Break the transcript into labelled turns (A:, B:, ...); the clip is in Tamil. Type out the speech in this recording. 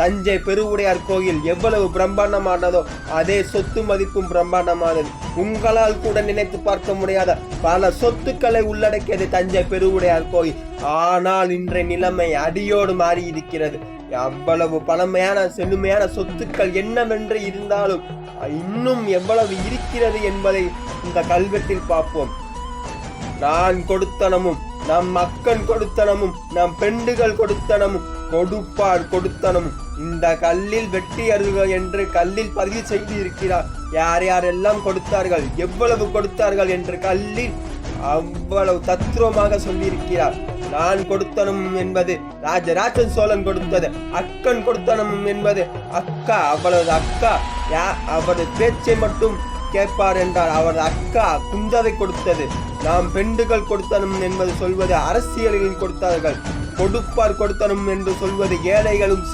A: தஞ்சை பெருவுடையார் கோயில் எவ்வளவு பிரம்மாண்டமானதோ அதே சொத்து மதிப்பும் பிரம்மாண்டமானது. உங்களால் கூட நினைத்து பார்க்க முடியாத பல சொத்துக்களை உள்ளடக்கியது தஞ்சை பெருவுடையார் கோயில். ஆனால் இன்றைய நிலைமை அடியோடு மாறி இருக்கிறது. அவ்வளவு பழமையான செழுமையான சொத்துக்கள் என்னவென்று இருந்தாலும் இன்னும் எவ்வளவு இருக்கிறது என்பதை இந்த கல்வெட்டில் பார்ப்போம். நான் கொடுத்தனமும் நம் மக்கள் கொடுத்தனமும் நம் பெண்டுகள் கொடுத்தனமும் கொடுப்பார் கொடுத்தனமும் இந்த கல்லில் வெட்டி அருக என்று கல்லில் பதிவு செய்து இருக்கிறார். யார் யாரெல்லாம் கொடுத்தார்கள், எவ்வளவு கொடுத்தார்கள் என்று கல்லில் அவ்வளவு தத்துவமாக சொல்லியிருக்கிறார். நான் கொடுத்தனும் என்பது ராஜராஜன் சோழன் கொடுத்தது. அக்கன் கொடுத்தனும் என்பது அக்கா, அவளது அக்கா அவரது பேச்சை மட்டும் கேட்பார் என்றார். அவரது அக்கா குந்தவை கொடுத்தது. நாம் பெண்டுகள் கொடுத்தனும் என்பது சொல்வது அரசியலில் கொடுத்தார்கள். கொடுப்பார் கொடுத்தனும் என்று சொல்வது ஏழைகளும்